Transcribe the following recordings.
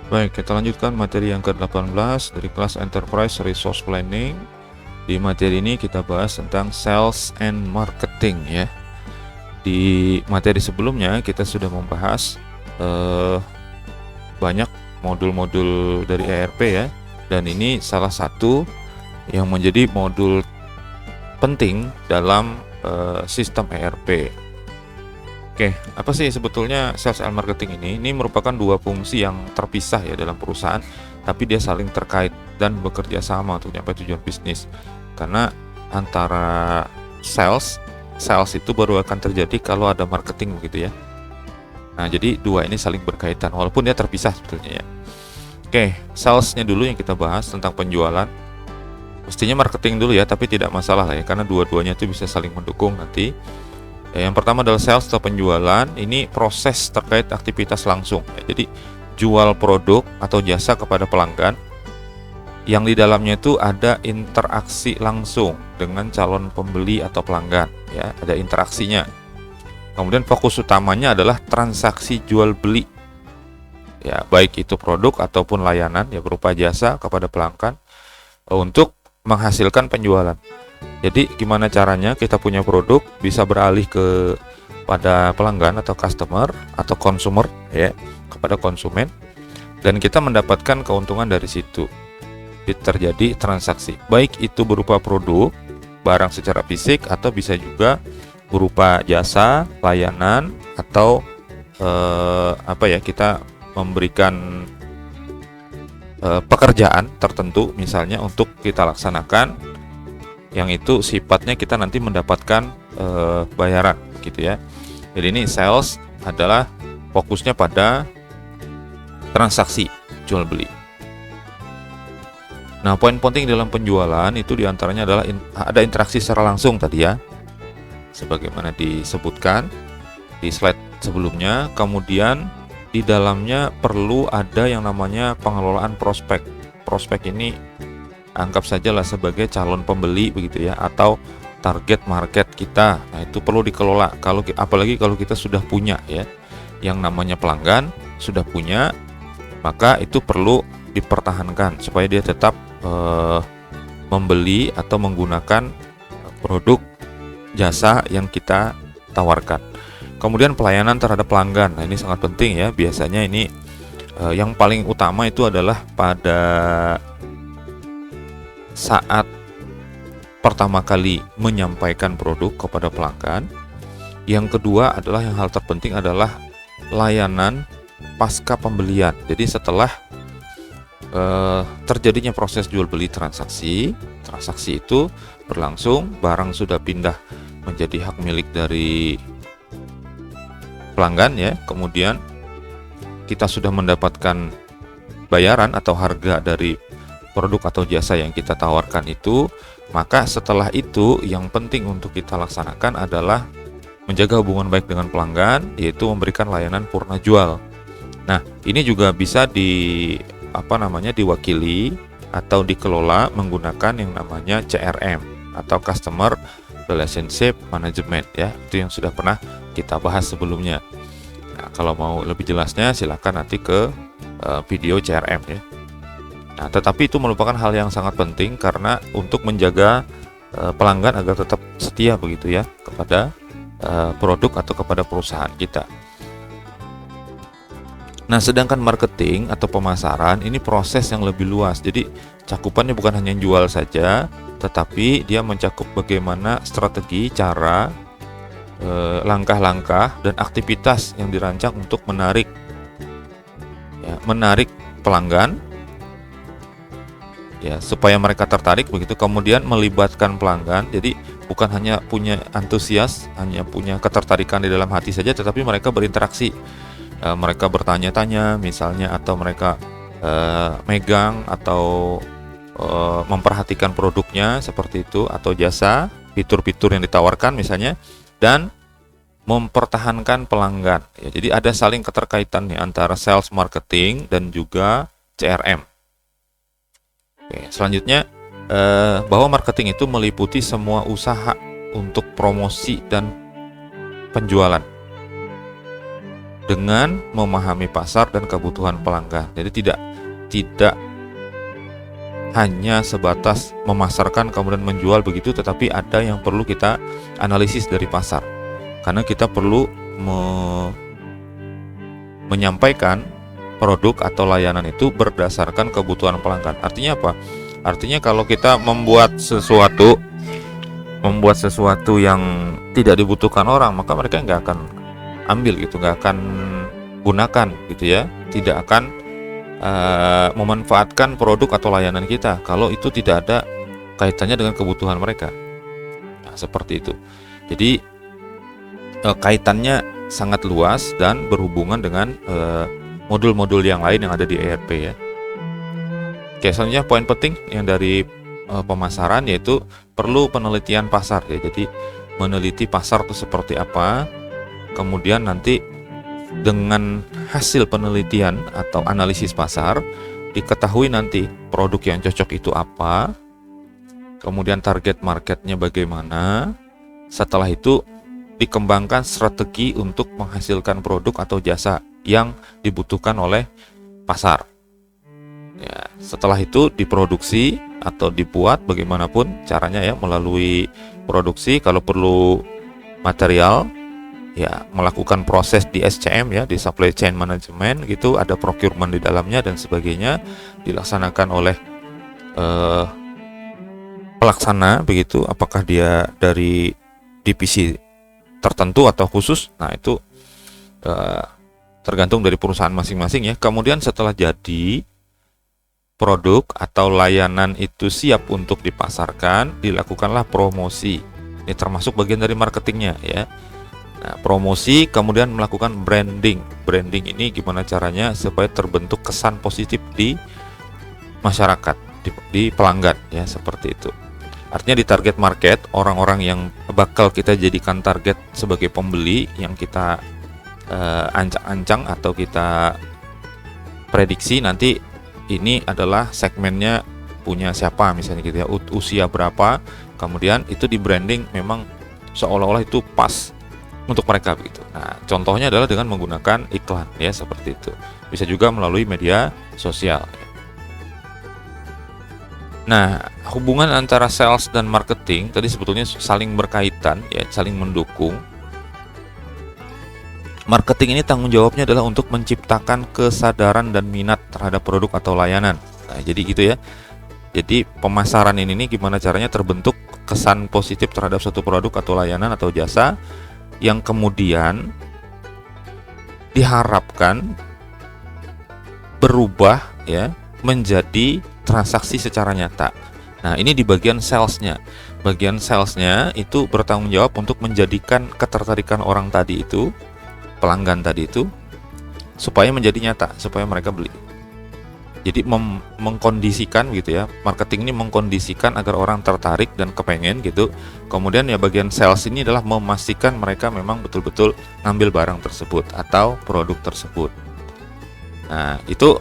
Baik, kita lanjutkan materi yang ke-18 dari kelas Enterprise Resource Planning. Di materi ini kita bahas tentang sales and marketing ya. Di materi sebelumnya kita sudah membahas banyak modul-modul dari ERP ya. Dan ini salah satu yang menjadi modul penting dalam sistem ERP. Oke, apa sih sebetulnya sales and marketing ini? Ini merupakan dua fungsi yang terpisah ya dalam perusahaan, tapi dia saling terkait dan bekerja sama untuk mencapai tujuan bisnis. Karena antara sales itu baru akan terjadi kalau ada marketing begitu ya. Nah, jadi dua ini saling berkaitan walaupun dia terpisah sebetulnya ya. Oke, salesnya dulu yang kita bahas tentang penjualan. Mestinya marketing dulu ya, tapi tidak masalah lah ya, karena dua-duanya itu bisa saling mendukung nanti. Yang pertama adalah sales atau penjualan. Ini proses terkait aktivitas langsung ya. Jadi jual produk atau jasa kepada pelanggan yang di dalamnya itu ada interaksi langsung dengan calon pembeli atau pelanggan ya, ada interaksinya. Kemudian fokus utamanya adalah transaksi jual beli ya, baik itu produk ataupun layanan ya berupa jasa kepada pelanggan untuk menghasilkan penjualan. Jadi gimana caranya kita punya produk bisa beralih pada pelanggan atau customer atau consumer ya, kepada konsumen, dan kita mendapatkan keuntungan dari situ. Terjadi transaksi, baik itu berupa produk, barang secara fisik, atau bisa juga berupa jasa, layanan, atau kita memberikan pekerjaan tertentu misalnya untuk kita laksanakan, yang itu sifatnya kita nanti mendapatkan bayaran gitu ya. Jadi ini sales adalah fokusnya pada transaksi jual beli. Nah, poin penting dalam penjualan itu diantaranya adalah ada interaksi secara langsung tadi ya, sebagaimana disebutkan di slide sebelumnya. Kemudian di dalamnya perlu ada yang namanya pengelolaan prospek. Prospek ini anggap sajalah sebagai calon pembeli begitu ya, atau target market kita. Nah, itu perlu dikelola. Apalagi kalau kita sudah punya ya, yang namanya pelanggan sudah punya, maka itu perlu dipertahankan supaya dia tetap membeli atau menggunakan produk jasa yang kita tawarkan. Kemudian pelayanan terhadap pelanggan. Nah, ini sangat penting ya. Biasanya ini yang paling utama itu adalah pada saat pertama kali menyampaikan produk kepada pelanggan. Yang kedua adalah yang hal terpenting adalah layanan pasca pembelian. Jadi setelah terjadinya proses jual beli transaksi itu berlangsung, barang sudah pindah menjadi hak milik dari pelanggan ya. Kemudian kita sudah mendapatkan bayaran atau harga dari produk atau jasa yang kita tawarkan itu, maka setelah itu yang penting untuk kita laksanakan adalah menjaga hubungan baik dengan pelanggan, yaitu memberikan layanan purna jual. Nah, ini juga bisa diwakili atau dikelola menggunakan yang namanya CRM atau Customer Relationship Management ya. Itu yang sudah pernah kita bahas sebelumnya. Nah, kalau mau lebih jelasnya silakan nanti ke video CRM ya. Nah, tetapi itu merupakan hal yang sangat penting karena untuk menjaga pelanggan agar tetap setia begitu ya kepada produk atau kepada perusahaan kita. Nah, sedangkan marketing atau pemasaran ini proses yang lebih luas. Jadi cakupannya bukan hanya jual saja, tetapi dia mencakup bagaimana strategi, cara, langkah-langkah dan aktivitas yang dirancang untuk menarik pelanggan ya, supaya mereka tertarik begitu. Kemudian melibatkan pelanggan. Jadi bukan hanya punya antusias, hanya punya ketertarikan di dalam hati saja, tetapi mereka berinteraksi. Mereka bertanya-tanya misalnya, atau mereka megang atau memperhatikan produknya seperti itu, atau jasa, fitur-fitur yang ditawarkan misalnya, dan mempertahankan pelanggan ya. Jadi ada saling keterkaitan nih antara sales, marketing, dan juga CRM. Oke, selanjutnya bahwa marketing itu meliputi semua usaha untuk promosi dan penjualan. dengan memahami pasar dan kebutuhan pelanggan. Jadi tidak hanya sebatas memasarkan kemudian menjual begitu, tetapi ada yang perlu kita analisis dari pasar. Karena kita perlu menyampaikan produk atau layanan itu berdasarkan kebutuhan pelanggan. Artinya apa? Artinya kalau kita membuat sesuatu yang tidak dibutuhkan orang, maka mereka nggak akan ambil gitu, nggak akan gunakan gitu ya, tidak akan memanfaatkan produk atau layanan kita kalau itu tidak ada kaitannya dengan kebutuhan mereka. Nah, seperti itu. Jadi kaitannya sangat luas dan berhubungan dengan modul-modul yang lain yang ada di ERP ya. Oke, selanjutnya poin penting yang dari pemasaran yaitu perlu penelitian pasar ya. Jadi meneliti pasar itu seperti apa, kemudian nanti dengan hasil penelitian atau analisis pasar diketahui nanti produk yang cocok itu apa, kemudian target marketnya bagaimana. Setelah itu dikembangkan strategi untuk menghasilkan produk atau jasa yang dibutuhkan oleh pasar. Ya, setelah itu diproduksi atau dibuat bagaimanapun caranya ya, melalui produksi, kalau perlu material ya melakukan proses di SCM ya, di supply chain management gitu, ada procurement di dalamnya dan sebagainya, dilaksanakan oleh pelaksana begitu, apakah dia dari divisi tertentu atau khusus. Nah, itu tergantung dari perusahaan masing-masing ya. Kemudian setelah jadi produk atau layanan itu siap untuk dipasarkan, dilakukanlah promosi. Ini termasuk bagian dari marketingnya ya. Nah, promosi, kemudian melakukan branding. Branding ini gimana caranya supaya terbentuk kesan positif di masyarakat, di pelanggan ya, seperti itu. Artinya di target market, orang-orang yang bakal kita jadikan target sebagai pembeli, yang kita ancang-ancang atau kita prediksi nanti ini adalah segmennya punya siapa misalnya gitu ya, usia berapa, kemudian itu di branding memang seolah-olah itu pas untuk mereka begitu. Nah, contohnya adalah dengan menggunakan iklan ya, seperti itu. Bisa juga melalui media sosial. Nah, hubungan antara sales dan marketing tadi sebetulnya saling berkaitan ya, saling mendukung. Marketing ini tanggung jawabnya adalah untuk menciptakan kesadaran dan minat terhadap produk atau layanan. Nah, jadi gitu ya. Jadi pemasaran ini gimana caranya terbentuk kesan positif terhadap suatu produk atau layanan atau jasa yang kemudian diharapkan berubah ya menjadi transaksi secara nyata. Nah, ini di bagian salesnya. Bagian salesnya itu bertanggung jawab untuk menjadikan ketertarikan orang tadi itu, pelanggan tadi itu, supaya menjadi nyata, supaya mereka beli. Jadi mengkondisikan gitu ya, marketing ini mengkondisikan agar orang tertarik dan kepengen gitu. Kemudian ya bagian sales ini adalah memastikan mereka memang betul-betul ngambil barang tersebut atau produk tersebut. Nah, itu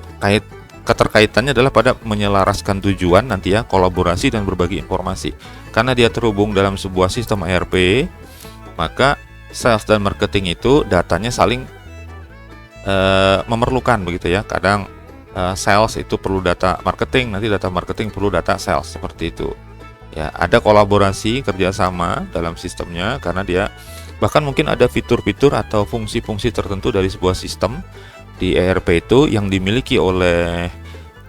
keterkaitannya adalah pada menyelaraskan tujuan nanti ya, kolaborasi dan berbagi informasi. Karena dia terhubung dalam sebuah sistem ERP, maka sales dan marketing itu datanya saling memerlukan begitu ya. Kadang sales itu perlu data marketing, nanti data marketing perlu data sales, seperti itu. Ya, ada kolaborasi kerjasama dalam sistemnya karena dia bahkan mungkin ada fitur-fitur atau fungsi-fungsi tertentu dari sebuah sistem di ERP itu yang dimiliki oleh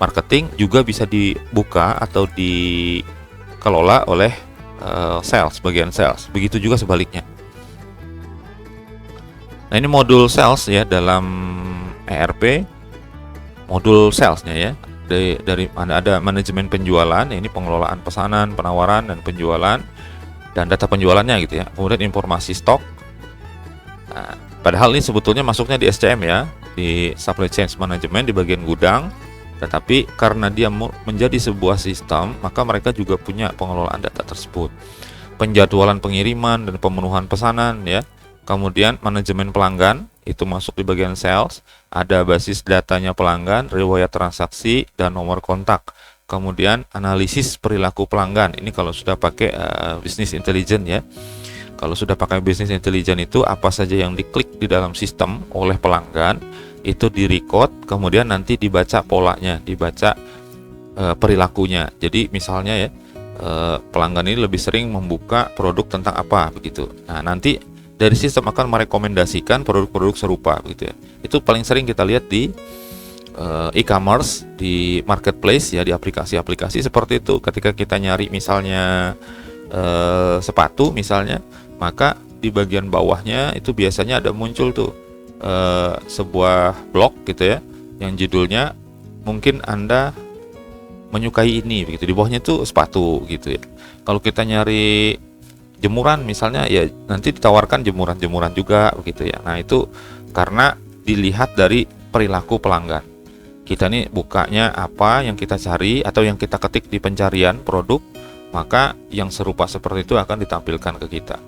marketing juga bisa dibuka atau dikelola oleh sales, bagian sales. Begitu juga sebaliknya. Nah, ini modul sales ya dalam ERP. Modul salesnya ya, dari ada manajemen penjualan, ini pengelolaan pesanan, penawaran dan penjualan dan data penjualannya gitu ya. Kemudian informasi stok. Nah, padahal ini sebetulnya masuknya di SCM ya, di supply chain management di bagian gudang. Tetapi karena dia menjadi sebuah sistem, maka mereka juga punya pengelolaan data tersebut. Penjadwalan pengiriman dan pemenuhan pesanan ya. Kemudian manajemen pelanggan itu masuk di bagian sales, ada basis datanya pelanggan, riwayat transaksi dan nomor kontak. Kemudian analisis perilaku pelanggan. Ini kalau sudah pakai business intelligence ya. Kalau sudah pakai Business Intelligence itu apa saja yang diklik di dalam sistem oleh pelanggan itu direcord, kemudian nanti dibaca polanya, dibaca perilakunya. Jadi misalnya ya, pelanggan ini lebih sering membuka produk tentang apa begitu. Nah, nanti dari sistem akan merekomendasikan produk-produk serupa begitu ya. Itu paling sering kita lihat di e-commerce, di marketplace ya, di aplikasi-aplikasi seperti itu. Ketika kita nyari misalnya sepatu misalnya, maka di bagian bawahnya itu biasanya ada muncul tuh sebuah blog gitu ya, yang judulnya mungkin Anda menyukai ini begitu, di bawahnya tuh sepatu gitu ya. Kalau kita nyari jemuran misalnya, ya nanti ditawarkan jemuran-jemuran juga begitu ya. Nah, itu karena dilihat dari perilaku pelanggan. Kita nih bukanya apa yang kita cari atau yang kita ketik di pencarian produk, maka yang serupa seperti itu akan ditampilkan ke kita.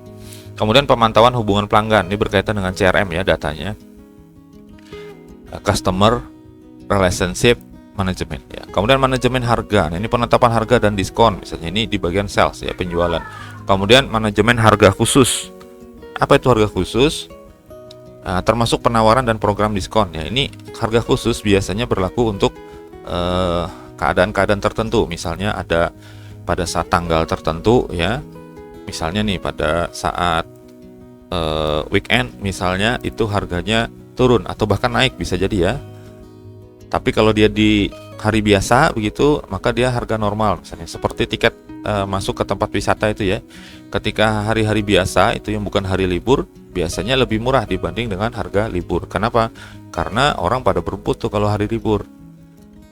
Kemudian pemantauan hubungan pelanggan, ini berkaitan dengan CRM ya, datanya. Customer Relationship Management ya. Kemudian manajemen harga. Nah, ini penetapan harga dan diskon misalnya, ini di bagian sales ya, penjualan. Kemudian manajemen harga khusus. Apa itu harga khusus? Termasuk penawaran dan program diskon ya. Ini harga khusus biasanya berlaku untuk keadaan-keadaan tertentu. Misalnya ada pada saat tanggal tertentu ya. Misalnya nih pada saat weekend misalnya, itu harganya turun atau bahkan naik bisa jadi ya. Tapi kalau dia di hari biasa begitu, maka dia harga normal misalnya. Seperti tiket masuk ke tempat wisata itu ya. Ketika hari-hari biasa itu yang bukan hari libur, biasanya lebih murah dibanding dengan harga libur. Kenapa? Karena orang pada berebut tuh kalau hari libur.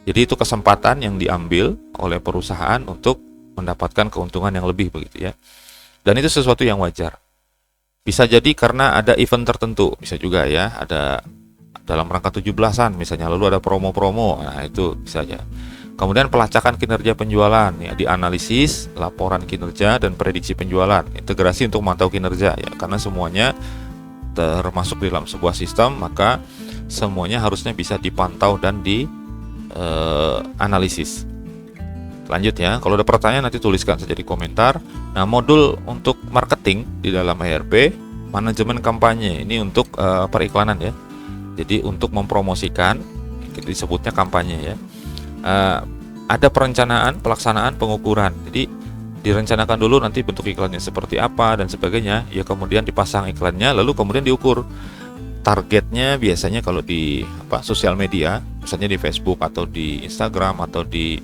Jadi itu kesempatan yang diambil oleh perusahaan untuk mendapatkan keuntungan yang lebih begitu ya. Dan itu sesuatu yang wajar. Bisa jadi karena ada event tertentu, bisa juga ya, ada dalam rangka 17-an misalnya, lalu ada promo-promo. Nah, itu bisa aja. Kemudian pelacakan kinerja penjualan ya, dianalisis, laporan kinerja dan prediksi penjualan, integrasi untuk memantau kinerja ya, karena semuanya termasuk di dalam sebuah sistem, maka semuanya harusnya bisa dipantau dan dianalisis. Lanjut ya, kalau ada pertanyaan nanti tuliskan saja di komentar. Nah, modul untuk marketing di dalam ERP, manajemen kampanye, ini untuk periklanan ya. Jadi untuk mempromosikan, disebutnya kampanye ya. Ada perencanaan, pelaksanaan, pengukuran. Jadi direncanakan dulu nanti bentuk iklannya seperti apa dan sebagainya. Ya kemudian dipasang iklannya, lalu kemudian diukur. Targetnya biasanya kalau di sosial media, misalnya di Facebook atau di Instagram atau di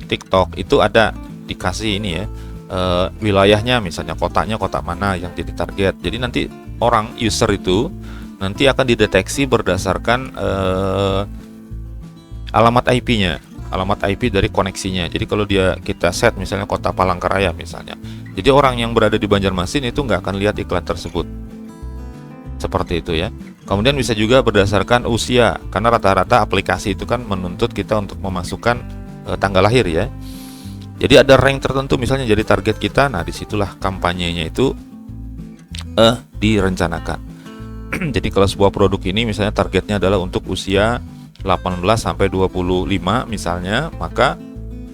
TikTok, itu ada dikasih ini ya, wilayahnya misalnya, kotanya kota mana yang jadi target. Jadi nanti orang user itu nanti akan dideteksi berdasarkan alamat IP-nya, alamat IP dari koneksinya. Jadi kalau kita set misalnya kota Palangkaraya misalnya, jadi orang yang berada di Banjarmasin itu nggak akan lihat iklan tersebut. Seperti itu ya. Kemudian bisa juga berdasarkan usia, karena rata-rata aplikasi itu kan menuntut kita untuk memasukkan tanggal lahir ya. Jadi ada rank tertentu misalnya jadi target kita. Nah, disitulah kampanyenya itu direncanakan. Jadi kalau sebuah produk ini misalnya targetnya adalah untuk usia 18 sampai 25 misalnya, maka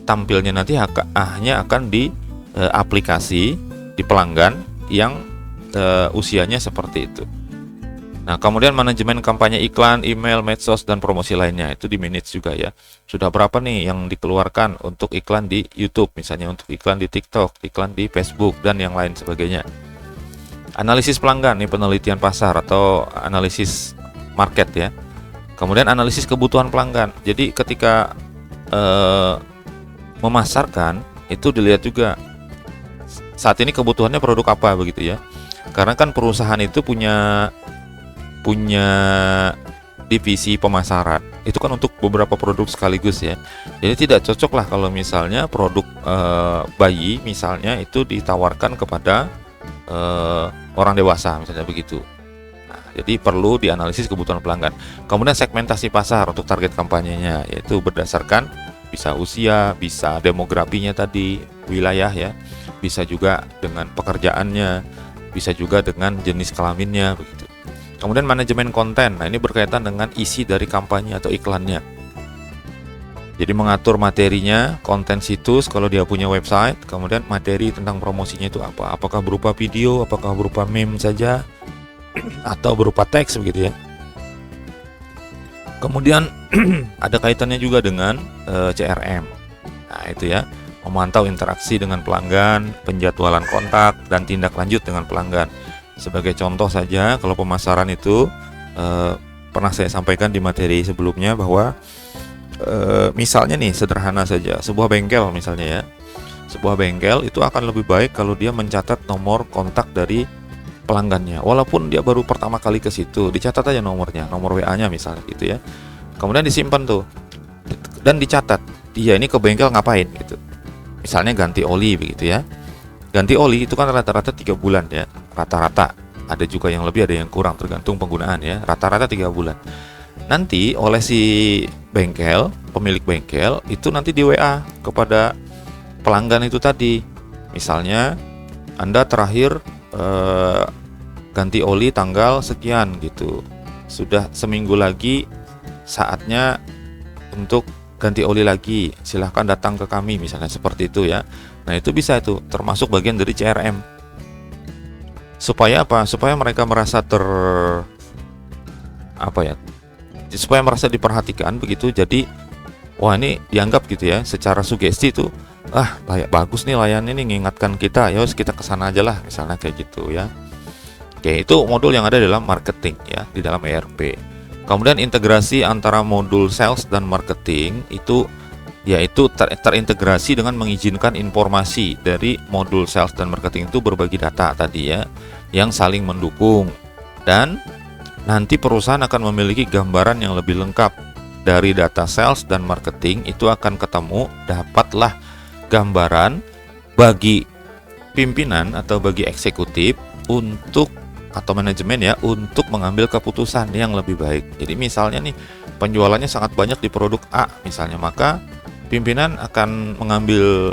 tampilnya nanti hanya akan di aplikasi di pelanggan yang usianya seperti itu. Nah, kemudian manajemen kampanye iklan, email, medsos, dan promosi lainnya itu di manage juga ya. Sudah berapa nih yang dikeluarkan untuk iklan di YouTube, misalnya untuk iklan di TikTok, iklan di Facebook, dan yang lain sebagainya. Analisis pelanggan, nih penelitian pasar atau analisis market ya. Kemudian analisis kebutuhan pelanggan. Jadi ketika memasarkan, itu dilihat juga saat ini kebutuhannya produk apa begitu ya. Karena kan perusahaan itu punya divisi pemasaran, itu kan untuk beberapa produk sekaligus ya. Jadi tidak cocok lah kalau misalnya produk bayi misalnya itu ditawarkan kepada orang dewasa misalnya begitu. Nah, jadi perlu dianalisis kebutuhan pelanggan. Kemudian segmentasi pasar untuk target kampanyenya, yaitu berdasarkan bisa usia, bisa demografinya tadi, wilayah ya, bisa juga dengan pekerjaannya, bisa juga dengan jenis kelaminnya begitu. Kemudian manajemen konten, nah ini berkaitan dengan isi dari kampanye atau iklannya. Jadi mengatur materinya, konten situs kalau dia punya website, kemudian materi tentang promosinya itu apa? Apakah berupa video, apakah berupa meme saja, atau berupa teks begitu ya. Kemudian ada kaitannya juga dengan CRM. Nah, itu ya, memantau interaksi dengan pelanggan, penjadwalan kontak, dan tindak lanjut dengan pelanggan. Sebagai contoh saja, kalau pemasaran itu pernah saya sampaikan di materi sebelumnya bahwa misalnya nih sederhana saja, sebuah bengkel misalnya ya, sebuah bengkel itu akan lebih baik kalau dia mencatat nomor kontak dari pelanggannya, walaupun dia baru pertama kali ke situ, dicatat aja nomornya, nomor WA-nya misalnya gitu ya, kemudian disimpan tuh dan dicatat dia ini ke bengkel ngapain gitu, misalnya ganti oli begitu ya. Ganti oli itu kan rata-rata 3 bulan ya, rata-rata, ada juga yang lebih ada yang kurang tergantung penggunaan ya, rata-rata 3 bulan. Nanti oleh si bengkel, pemilik bengkel itu nanti di WA kepada pelanggan itu tadi. Misalnya Anda terakhir ganti oli tanggal sekian gitu. Sudah seminggu lagi saatnya untuk ganti oli lagi. Silahkan datang ke kami misalnya seperti itu ya. Nah, itu bisa itu termasuk bagian dari CRM. Supaya apa? Supaya mereka merasa supaya merasa diperhatikan begitu. Jadi wah, ini dianggap gitu ya, secara sugesti itu bagus nih layannya nih, ngingatkan kita, ya kita kesana aja lah misalnya kayak gitu ya. Oke, itu modul yang ada dalam marketing ya, di dalam ERP. Kemudian integrasi antara modul sales dan marketing itu yaitu terintegrasi dengan mengizinkan informasi dari modul sales dan marketing itu berbagi data tadi ya, yang saling mendukung, dan nanti perusahaan akan memiliki gambaran yang lebih lengkap dari data sales dan marketing. Itu akan ketemu, dapatlah gambaran bagi pimpinan atau bagi eksekutif untuk atau manajemen ya, untuk mengambil keputusan yang lebih baik. Jadi misalnya nih penjualannya sangat banyak di produk A misalnya, maka pimpinan akan mengambil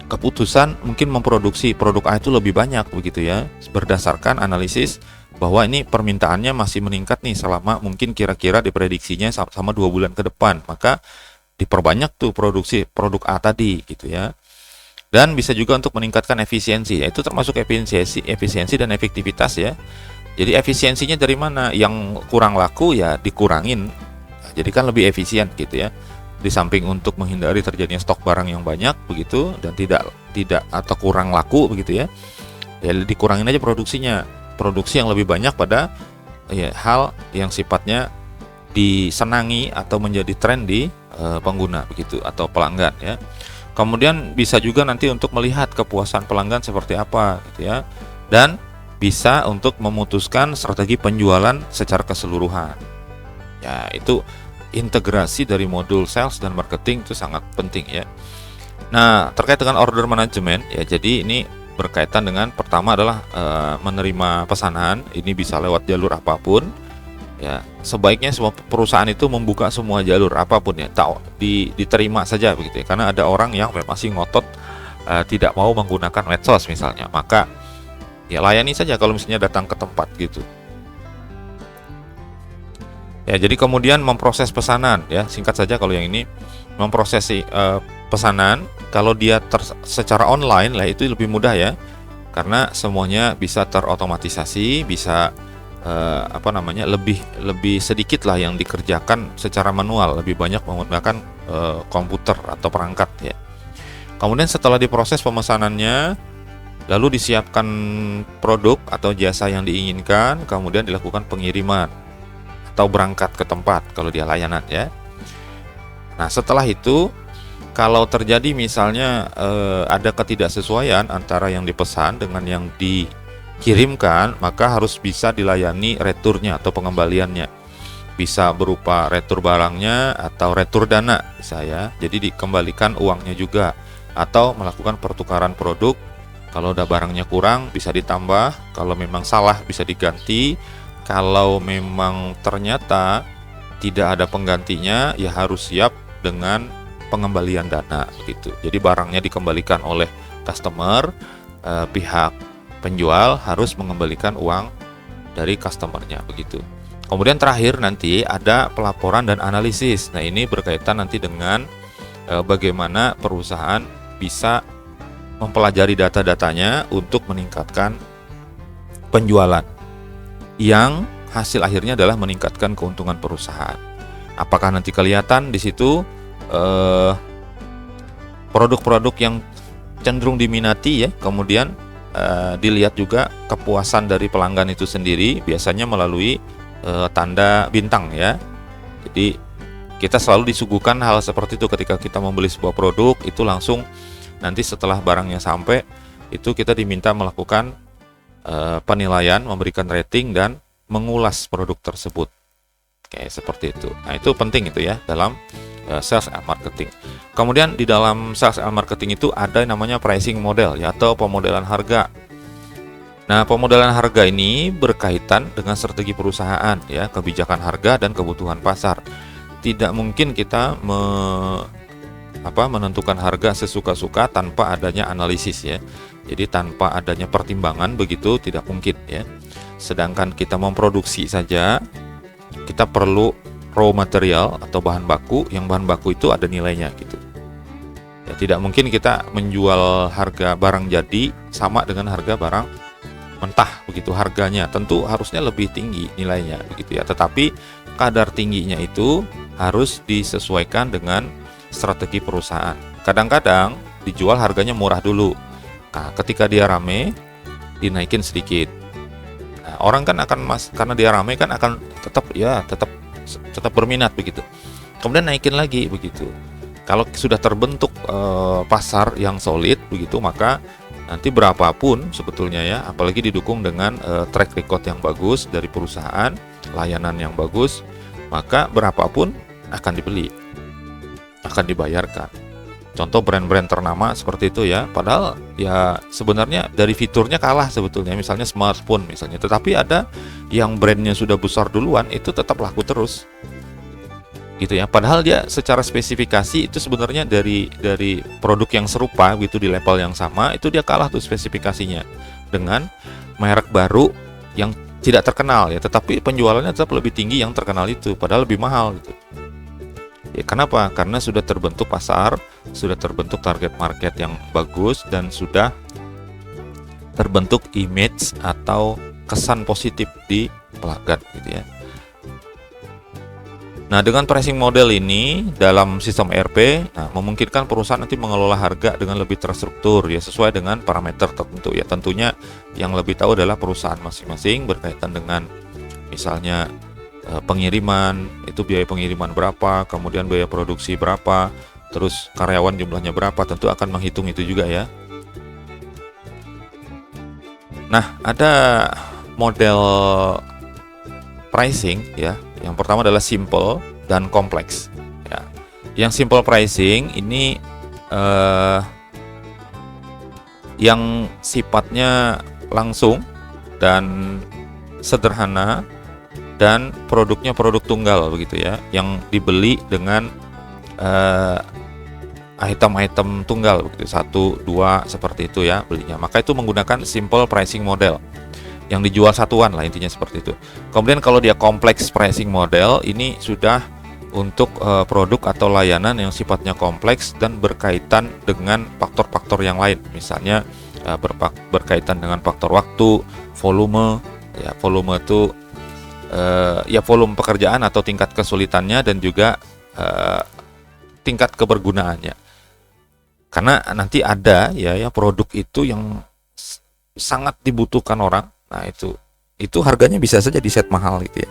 keputusan mungkin memproduksi produk A itu lebih banyak begitu ya, berdasarkan analisis bahwa ini permintaannya masih meningkat nih selama mungkin kira-kira diprediksinya sama 2 bulan ke depan, maka diperbanyak tuh produksi produk A tadi gitu ya. Dan bisa juga untuk meningkatkan efisiensi, yaitu termasuk efisiensi dan efektivitas ya. Jadi efisiensinya dari mana? Yang kurang laku ya dikurangin, jadi kan lebih efisien gitu ya. Di samping untuk menghindari terjadinya stok barang yang banyak begitu dan tidak atau kurang laku begitu ya, ya dikurangin aja produksinya. Produksi yang lebih banyak pada hal yang sifatnya disenangi atau menjadi tren di pengguna begitu atau pelanggan ya. Kemudian bisa juga nanti untuk melihat kepuasan pelanggan seperti apa gitu ya, dan bisa untuk memutuskan strategi penjualan secara keseluruhan. Ya, itu integrasi dari modul sales dan marketing itu sangat penting ya. Nah, terkait dengan order management ya, jadi ini berkaitan dengan pertama adalah menerima pesanan. Ini bisa lewat jalur apapun ya. Sebaiknya semua perusahaan itu membuka semua jalur apapun ya, diterima saja begitu ya. Karena ada orang yang masih ngotot tidak mau menggunakan medsos misalnya, maka ya layani saja kalau misalnya datang ke tempat gitu ya. Jadi kemudian memproses pesanan ya, singkat saja kalau yang ini memproses pesanan. Kalau dia secara online lah itu lebih mudah ya, karena semuanya bisa terotomatisasi, bisa lebih sedikit lah yang dikerjakan secara manual, lebih banyak menggunakan komputer atau perangkat ya. Kemudian setelah diproses pemesanannya, lalu disiapkan produk atau jasa yang diinginkan, kemudian dilakukan pengiriman atau berangkat ke tempat kalau dia layanan ya. Nah, setelah itu kalau terjadi misalnya ada ketidaksesuaian antara yang dipesan dengan yang dikirimkan, maka harus bisa dilayani returnya atau pengembaliannya. Bisa berupa retur barangnya atau retur dana bisa ya. Jadi dikembalikan uangnya juga, atau melakukan pertukaran produk. Kalau udah barangnya kurang bisa ditambah, kalau memang salah bisa diganti. Kalau memang ternyata tidak ada penggantinya, ya harus siap dengan pengembalian dana gitu. Jadi barangnya dikembalikan oleh customer, pihak penjual harus mengembalikan uang dari customernya begitu. Kemudian terakhir nanti ada pelaporan dan analisis. Nah, ini berkaitan nanti dengan bagaimana perusahaan bisa mempelajari data-datanya untuk meningkatkan penjualan, yang hasil akhirnya adalah meningkatkan keuntungan perusahaan. Apakah nanti kelihatan di situ produk-produk yang cenderung diminati ya, kemudian dilihat juga kepuasan dari pelanggan itu sendiri, biasanya melalui tanda bintang ya. Jadi kita selalu disuguhkan hal seperti itu ketika kita membeli sebuah produk, itu langsung nanti setelah barangnya sampai itu kita diminta melakukan penilaian, memberikan rating dan mengulas produk tersebut. Kayak seperti itu. Nah, itu penting itu ya dalam sales and marketing. Kemudian di dalam sales and marketing itu ada namanya pricing model ya, atau pemodelan harga. Nah, pemodelan harga ini berkaitan dengan strategi perusahaan ya, kebijakan harga dan kebutuhan pasar. Tidak mungkin kita menentukan harga sesuka-suka tanpa adanya analisis ya. Jadi tanpa adanya pertimbangan begitu tidak mungkin ya. Sedangkan kita memproduksi saja, kita perlu raw material atau bahan baku, yang bahan baku itu ada nilainya gitu. Ya, tidak mungkin kita menjual harga barang jadi sama dengan harga barang mentah begitu harganya, tentu harusnya lebih tinggi nilainya begitu ya. Tetapi kadar tingginya itu harus disesuaikan dengan strategi perusahaan. Kadang-kadang dijual harganya murah dulu. Nah, ketika dia rame dinaikin sedikit. Nah, orang kan akan karena dia rame kan akan tetap berminat begitu. Kemudian naikin lagi begitu. Kalau sudah terbentuk pasar yang solid begitu, maka nanti berapapun sebetulnya ya, apalagi didukung dengan track record yang bagus dari perusahaan, layanan yang bagus, maka berapapun akan dibeli, akan dibayarkan. Contoh brand-brand ternama seperti itu ya, padahal ya sebenarnya dari fiturnya kalah sebetulnya, misalnya smartphone misalnya, tetapi ada yang brandnya sudah besar duluan, itu tetap laku terus gitu ya, padahal dia secara spesifikasi itu sebenarnya dari produk yang serupa gitu di level yang sama, itu dia kalah tuh spesifikasinya dengan merek baru yang tidak terkenal ya, tetapi penjualannya tetap lebih tinggi yang terkenal itu, padahal lebih mahal gitu. Ya, kenapa? Karena sudah terbentuk pasar, sudah terbentuk target market yang bagus, dan sudah terbentuk image atau kesan positif di pelanggan gitu ya. Nah, dengan pricing model ini dalam sistem ERP, memungkinkan perusahaan nanti mengelola harga dengan lebih terstruktur ya, sesuai dengan parameter tertentu ya. Tentunya yang lebih tahu adalah perusahaan masing-masing berkaitan dengan misalnya pengiriman, itu biaya pengiriman berapa, kemudian biaya produksi berapa, terus karyawan jumlahnya berapa, tentu akan menghitung itu juga ya. Nah, ada model pricing ya. Yang pertama adalah simple dan kompleks ya. Yang simple pricing ini yang sifatnya langsung dan sederhana, dan produknya produk tunggal begitu ya, yang dibeli dengan item-item tunggal begitu, 1, 2 seperti itu ya belinya. Maka itu menggunakan simple pricing model, yang dijual satuan lah intinya seperti itu. Kemudian kalau dia kompleks pricing model, ini sudah untuk produk atau layanan yang sifatnya kompleks dan berkaitan dengan faktor-faktor yang lain, misalnya berkaitan dengan faktor waktu, volume ya, volume itu ya volume pekerjaan atau tingkat kesulitannya, dan juga tingkat kebergunaannya. Karena nanti ada ya produk itu yang sangat dibutuhkan orang. Nah, itu harganya bisa saja di set mahal gitu ya.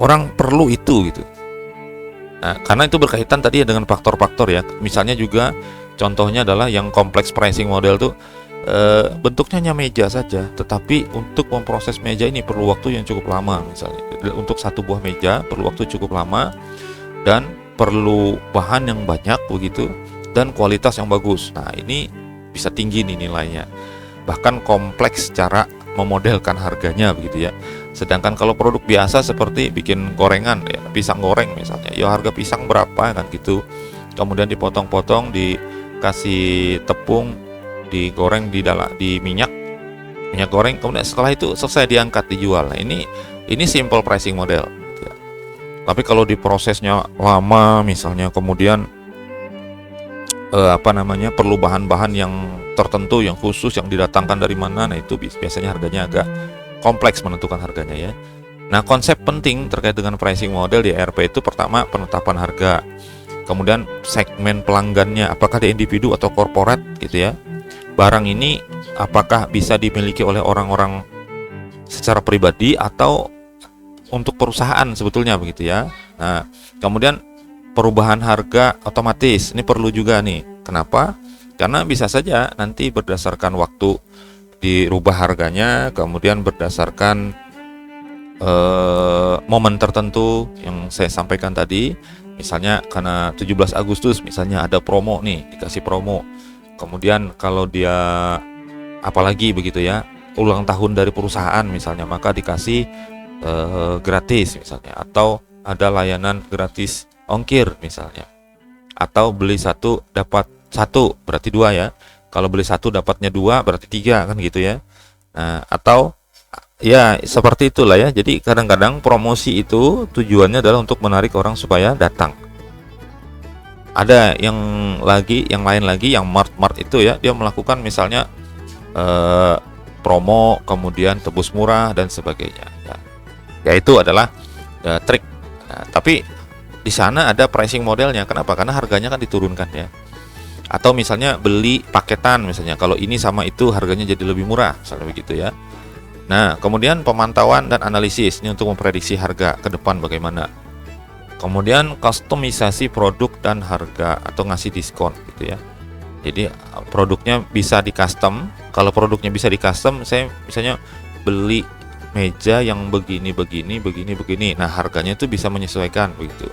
Orang perlu itu gitu. Nah, karena itu berkaitan tadi ya dengan faktor-faktor ya. Misalnya juga contohnya adalah yang kompleks pricing model tuh bentuknya hanya meja saja, tetapi untuk memproses meja ini perlu waktu yang cukup lama. Misalnya untuk satu buah meja perlu waktu cukup lama, dan perlu bahan yang banyak begitu, dan kualitas yang bagus. Nah, ini bisa tinggi nih nilainya. Bahkan kompleks cara memodelkan harganya begitu ya. Sedangkan kalau produk biasa seperti bikin gorengan ya, pisang goreng misalnya, ya harga pisang berapa kan gitu. Kemudian dipotong-potong, dikasih tepung, digoreng di minyak goreng, kemudian setelah itu selesai diangkat dijual. Nah, ini Ini simple pricing model gitu ya. Tapi kalau di prosesnya lama misalnya, kemudian perlu bahan-bahan yang tertentu, yang khusus, yang didatangkan dari mana, nah itu biasanya harganya agak kompleks menentukan harganya ya. Nah, konsep penting terkait dengan pricing model di ERP itu pertama penetapan harga, kemudian segmen pelanggannya, apakah dia individu atau korporat gitu ya. Barang ini apakah bisa dimiliki oleh orang-orang secara pribadi atau untuk perusahaan sebetulnya begitu ya. Nah, kemudian perubahan harga otomatis ini perlu juga nih. Kenapa? Karena bisa saja nanti berdasarkan waktu dirubah harganya, kemudian berdasarkan momen tertentu yang saya sampaikan tadi. Misalnya karena 17 Agustus misalnya ada promo nih, dikasih promo. Kemudian kalau dia apalagi begitu ya, ulang tahun dari perusahaan misalnya, maka dikasih gratis misalnya, atau ada layanan gratis ongkir misalnya, atau beli satu dapat satu berarti dua ya, kalau beli satu dapatnya dua berarti tiga kan gitu ya. Nah, atau ya seperti itulah ya. Jadi kadang-kadang promosi itu tujuannya adalah untuk menarik orang supaya datang. Ada yang lain lagi yang mart itu ya, dia melakukan misalnya promo kemudian tebus murah dan sebagainya ya, itu adalah trik. Nah, tapi di sana ada pricing modelnya. Kenapa? Karena harganya kan diturunkan ya. Atau misalnya beli paketan misalnya, kalau ini sama itu harganya jadi lebih murah misalnya begitu ya. Nah, kemudian pemantauan dan analisis ini untuk memprediksi harga ke depan bagaimana. Kemudian kustomisasi produk dan harga atau ngasih diskon gitu ya. Jadi produknya bisa di custom. Kalau produknya bisa di custom, saya misalnya beli meja yang begini. Nah, harganya itu bisa menyesuaikan begitu.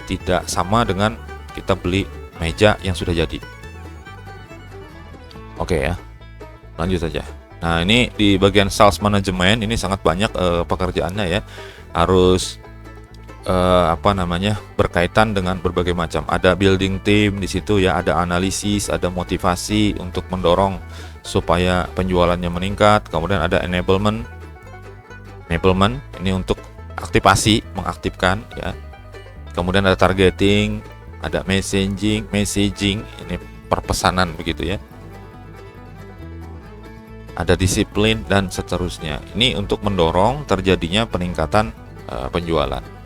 Tidak sama dengan kita beli meja yang sudah jadi. Oke ya. Lanjut saja. Nah, ini di bagian sales management ini sangat banyak pekerjaannya ya. Harus berkaitan dengan berbagai macam. Ada building team di situ ya, ada analisis, ada motivasi untuk mendorong supaya penjualannya meningkat. Kemudian ada enablement ini untuk aktivasi, mengaktifkan ya. Kemudian ada targeting, ada messaging ini perpesanan begitu ya. Ada disiplin dan seterusnya. Ini untuk mendorong terjadinya peningkatan penjualan.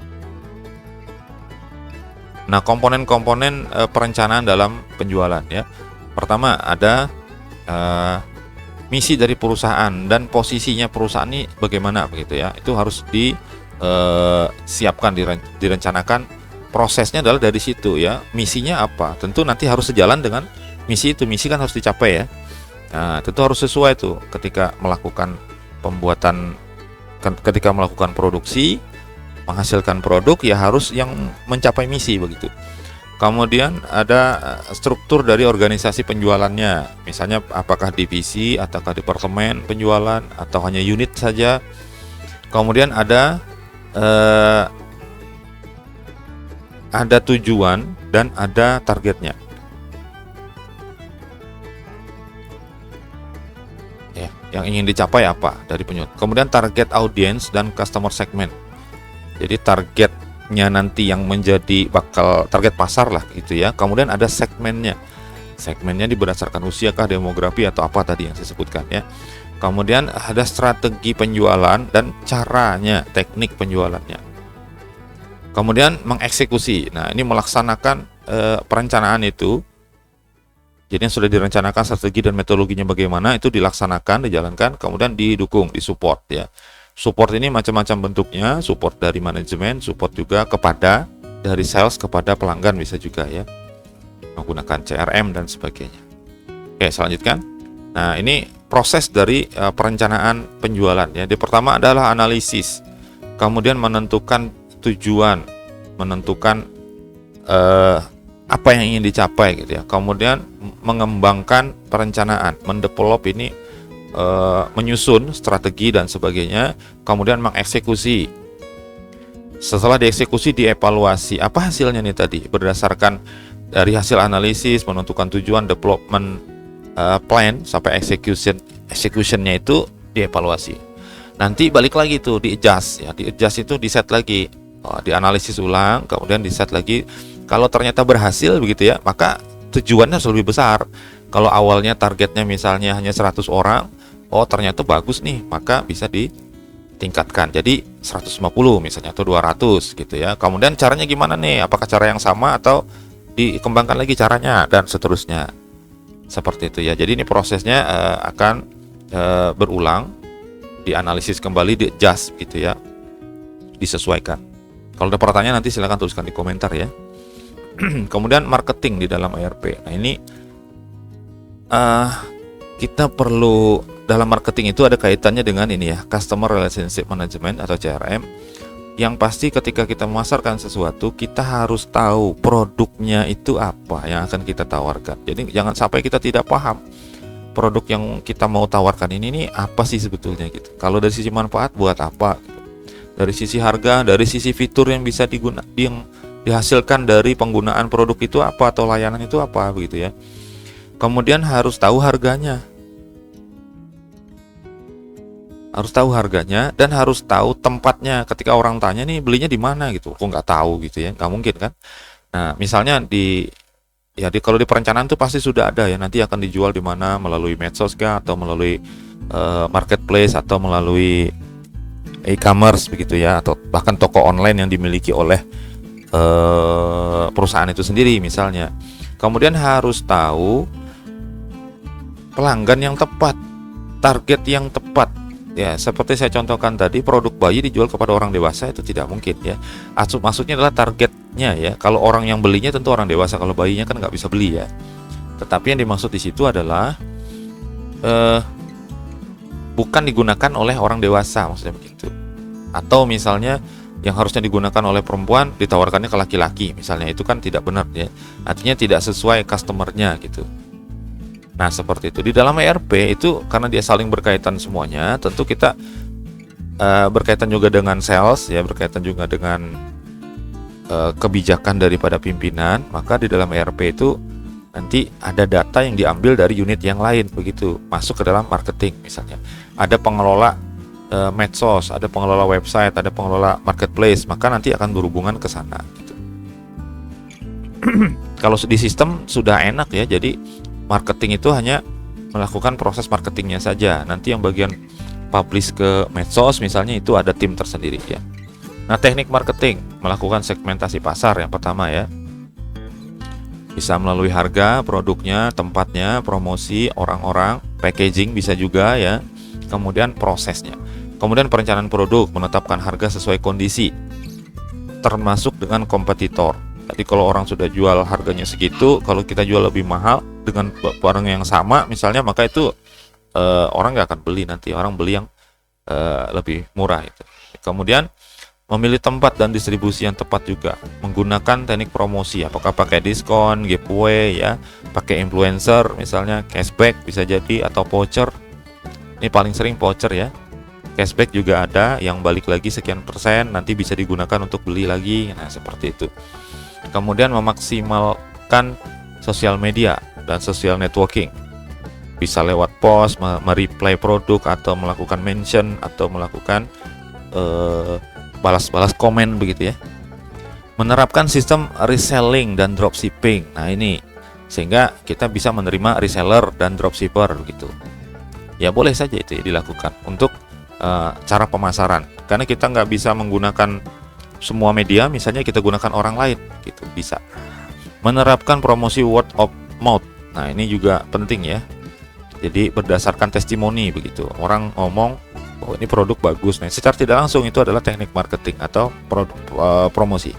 Nah, komponen-komponen perencanaan dalam penjualan ya. Pertama ada misi dari perusahaan dan posisinya perusahaan ini bagaimana begitu ya. Itu harus disiapkan, direncanakan. Prosesnya adalah dari situ ya. Misinya apa? Tentu nanti harus sejalan dengan misi itu. Misi kan harus dicapai ya. Nah, tentu harus sesuai tuh ketika melakukan produksi, menghasilkan produk ya harus yang mencapai misi begitu. Kemudian ada struktur dari organisasi penjualannya, misalnya apakah divisi ataukah departemen penjualan atau hanya unit saja. Kemudian ada tujuan dan ada targetnya. Ya, yang ingin dicapai apa dari penjualan. Kemudian target audience dan customer segment. Jadi targetnya nanti yang menjadi bakal target pasar lah gitu ya. Kemudian ada segmennya. Segmennya berdasarkan usia kah, demografi atau apa tadi yang saya sebutkan ya. Kemudian ada strategi penjualan dan caranya, teknik penjualannya. Kemudian mengeksekusi. Nah, ini melaksanakan perencanaan itu. Jadi yang sudah direncanakan strategi dan metodologinya bagaimana itu dilaksanakan, dijalankan, kemudian didukung, disupport ya. Support ini macam-macam bentuknya, support dari manajemen, support juga kepada dari sales kepada pelanggan bisa juga ya, menggunakan CRM dan sebagainya. Oke, selanjutnya. Nah, ini proses dari perencanaan penjualan ya. Di pertama adalah analisis, kemudian menentukan tujuan, menentukan apa yang ingin dicapai gitu ya. Kemudian mengembangkan perencanaan, mendevelop ini, menyusun strategi dan sebagainya, kemudian mengeksekusi. Setelah dieksekusi, dievaluasi apa hasilnya nih tadi, berdasarkan dari hasil analisis, menentukan tujuan, development plan sampai executionnya itu dievaluasi. Nanti balik lagi tuh di adjust ya, di adjust itu di set lagi, dianalisis ulang, kemudian di set lagi. Kalau ternyata berhasil begitu ya, maka tujuannya harus lebih besar. Kalau awalnya targetnya misalnya hanya 100 orang, oh ternyata bagus nih, maka bisa ditingkatkan jadi 150 misalnya atau 200 gitu ya. Kemudian caranya gimana nih? Apakah cara yang sama atau dikembangkan lagi caranya dan seterusnya. Seperti itu ya. Jadi ini prosesnya akan berulang, dianalisis kembali, di adjust gitu ya. Disesuaikan. Kalau ada pertanyaan nanti silakan tuliskan di komentar ya. Kemudian marketing di dalam ERP. Nah ini kita perlu, dalam marketing itu ada kaitannya dengan ini ya, Customer Relationship Management atau CRM. Yang pasti ketika kita memasarkan sesuatu, kita harus tahu produknya itu apa yang akan kita tawarkan. Jadi jangan sampai kita tidak paham produk yang kita mau tawarkan ini apa sih sebetulnya gitu. Kalau dari sisi manfaat buat apa gitu. Dari sisi harga, dari sisi fitur yang bisa yang dihasilkan dari penggunaan produk itu apa, atau layanan itu apa begitu ya. Kemudian harus tahu harganya. Harus tahu harganya dan harus tahu tempatnya. Ketika orang tanya nih belinya di mana gitu, kok nggak tahu gitu ya, nggak mungkin kan. Nah misalnya kalau di perencanaan tuh pasti sudah ada ya, nanti akan dijual di mana, melalui medsos kah, atau melalui marketplace, atau melalui e-commerce begitu ya, atau bahkan toko online yang dimiliki oleh perusahaan itu sendiri misalnya. Kemudian harus tahu pelanggan yang tepat, target yang tepat. Ya, seperti saya contohkan tadi, produk bayi dijual kepada orang dewasa itu tidak mungkin ya. Maksudnya adalah targetnya ya. Kalau orang yang belinya tentu orang dewasa, kalau bayinya kan nggak bisa beli ya. Tetapi yang dimaksud di situ adalah bukan digunakan oleh orang dewasa, maksudnya begitu. Atau misalnya yang harusnya digunakan oleh perempuan ditawarkannya ke laki-laki, misalnya, itu kan tidak benar ya. Artinya tidak sesuai customernya gitu. Nah seperti itu. Di dalam ERP itu karena dia saling berkaitan semuanya, tentu kita berkaitan juga dengan sales ya, berkaitan juga dengan kebijakan daripada pimpinan. Maka di dalam ERP itu nanti ada data yang diambil dari unit yang lain begitu, masuk ke dalam marketing misalnya. Ada pengelola medsos, ada pengelola website, ada pengelola marketplace, maka nanti akan berhubungan ke sana gitu. Kalau di sistem sudah enak ya, jadi marketing itu hanya melakukan proses marketingnya saja. Nanti yang bagian publish ke medsos misalnya itu ada tim tersendiri ya. Nah teknik marketing, melakukan segmentasi pasar yang pertama ya. Bisa melalui harga, produknya, tempatnya, promosi, orang-orang, packaging bisa juga ya. Kemudian prosesnya. Kemudian perencanaan produk, menetapkan harga sesuai kondisi, termasuk dengan kompetitor. Jadi kalau orang sudah jual harganya segitu, kalau kita jual lebih mahal dengan barang yang sama misalnya, maka itu orang nggak akan beli, nanti orang beli yang lebih murah itu. Kemudian memilih tempat dan distribusi yang tepat juga, menggunakan teknik promosi, apakah pakai diskon, giveaway ya, pakai influencer misalnya, cashback bisa jadi, atau voucher. Ini paling sering voucher ya. Cashback juga ada yang balik lagi sekian persen, nanti bisa digunakan untuk beli lagi. Nah seperti itu. Kemudian memaksimalkan sosial media dan social networking, bisa lewat post, mereply produk, atau melakukan mention, atau melakukan balas-balas komen begitu ya. Menerapkan sistem reselling dan dropshipping. Nah ini sehingga kita bisa menerima reseller dan dropshipper begitu. Ya boleh saja itu ya dilakukan untuk cara pemasaran, karena kita nggak bisa menggunakan semua media, misalnya kita gunakan orang lain gitu, bisa. Menerapkan promosi word of mouth. Nah ini juga penting ya, jadi berdasarkan testimoni begitu, orang ngomong oh ini produk bagus. Nah secara tidak langsung itu adalah teknik marketing atau promosi.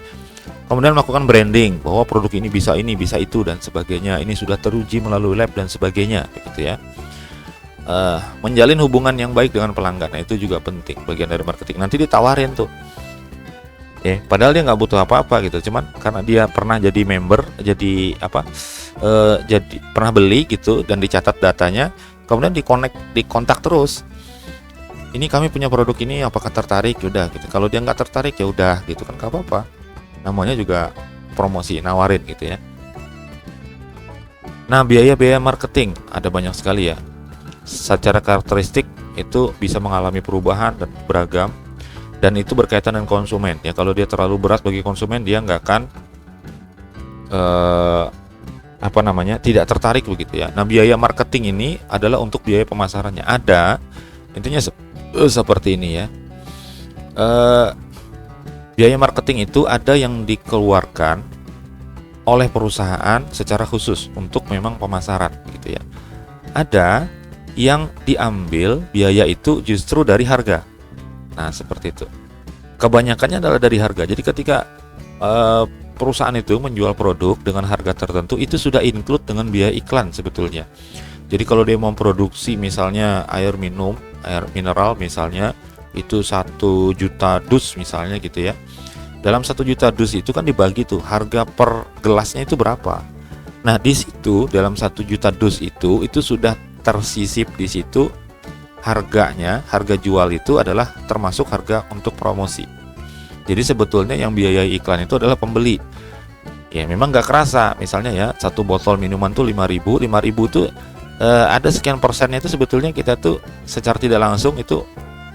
Kemudian melakukan branding, bahwa produk ini bisa itu dan sebagainya, ini sudah teruji melalui lab dan sebagainya begitu ya. Menjalin hubungan yang baik dengan pelanggan, nah, itu juga penting, bagian dari marketing. Nanti ditawarin tuh padahal dia nggak butuh apa-apa gitu, cuman karena dia pernah jadi member, jadi jadi pernah beli gitu, dan dicatat datanya, kemudian dikontak terus. Ini kami punya produk ini, apakah tertarik? Udah gitu. Kalau dia nggak tertarik ya udah gitu kan, nggak apa-apa. Namanya juga promosi, nawarin gitu ya. Nah biaya marketing ada banyak sekali ya. Secara karakteristik itu bisa mengalami perubahan dan beragam, dan itu berkaitan dengan konsumen ya. Kalau dia terlalu berat bagi konsumen, dia nggak akan tidak tertarik begitu ya. Nah, biaya marketing ini adalah untuk biaya pemasarannya. Ada intinya seperti ini ya. Biaya marketing itu ada yang dikeluarkan oleh perusahaan secara khusus untuk memang pemasaran gitu ya. Ada yang diambil biaya itu justru dari harga. Nah, seperti itu. Kebanyakannya adalah dari harga. Jadi ketika perusahaan itu menjual produk dengan harga tertentu, itu sudah include dengan biaya iklan sebetulnya. Jadi kalau dia mau produksi misalnya air mineral misalnya, itu 1 juta dus misalnya gitu ya. Dalam 1 juta dus itu kan dibagi tuh harga per gelasnya itu berapa. Nah, di situ dalam 1 juta dus itu sudah tersisip di situ harganya. Harga jual itu adalah termasuk harga untuk promosi. Jadi sebetulnya yang biayai iklan itu adalah pembeli. Ya memang nggak kerasa. Misalnya ya 1 botol minuman tuh 5.000 tuh ada sekian persennya itu sebetulnya kita tuh secara tidak langsung itu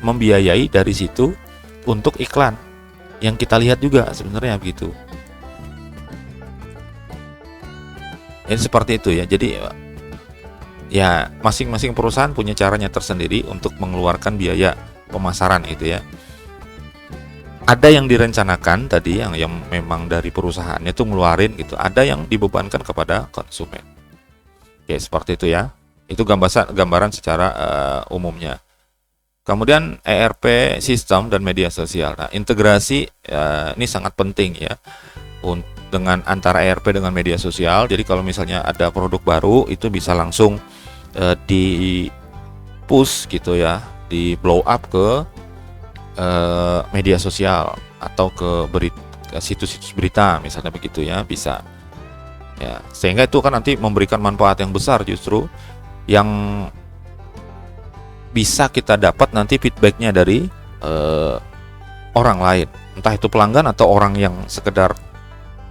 membiayai dari situ untuk iklan yang kita lihat juga sebenarnya begitu. Ini seperti itu ya. Jadi ya masing-masing perusahaan punya caranya tersendiri untuk mengeluarkan biaya pemasaran itu ya. Ada yang direncanakan tadi yang memang dari perusahaannya itu ngeluarin gitu. Ada yang dibebankan kepada konsumen. Oke, seperti itu ya. Itu gambaran secara umumnya. Kemudian ERP sistem dan media sosial. Nah, integrasi ini sangat penting ya dengan antara ERP dengan media sosial. Jadi kalau misalnya ada produk baru itu bisa langsung di push gitu ya, di blow up ke media sosial atau ke situs-situs berita misalnya begitu ya, bisa ya, sehingga itu kan nanti memberikan manfaat yang besar justru yang bisa kita dapat nanti feedbacknya dari orang lain, entah itu pelanggan atau orang yang sekedar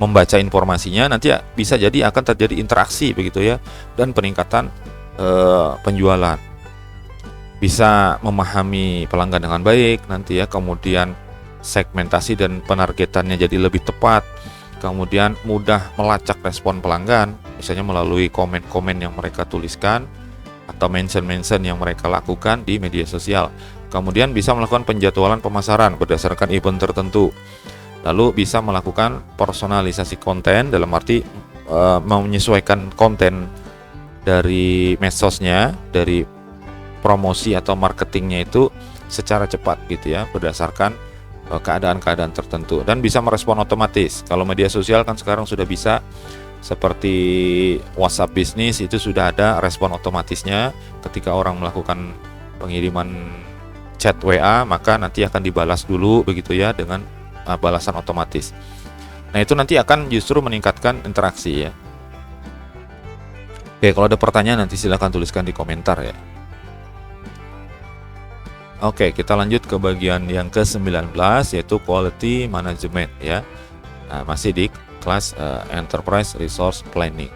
membaca informasinya. Nanti ya, bisa jadi akan terjadi interaksi begitu ya, dan peningkatan penjualan, bisa memahami pelanggan dengan baik nanti ya, kemudian segmentasi dan penargetannya jadi lebih tepat, kemudian mudah melacak respon pelanggan misalnya melalui komen-komen yang mereka tuliskan atau mention-mention yang mereka lakukan di media sosial. Kemudian bisa melakukan penjadwalan pemasaran berdasarkan event tertentu. Lalu bisa melakukan personalisasi konten, dalam arti menyesuaikan konten dari medsosnya, dari promosi atau marketingnya itu secara cepat gitu ya, berdasarkan keadaan-keadaan tertentu, dan bisa merespon otomatis. Kalau media sosial kan sekarang sudah bisa seperti WhatsApp bisnis, itu sudah ada respon otomatisnya. Ketika orang melakukan pengiriman chat WA, maka nanti akan dibalas dulu begitu ya, dengan balasan otomatis. Nah, itu nanti akan justru meningkatkan interaksi ya. Oke, kalau ada pertanyaan nanti silahkan tuliskan di komentar ya. Oke, kita lanjut ke bagian yang ke-19 yaitu quality management ya. Nah, masih di kelas Enterprise Resource Planning.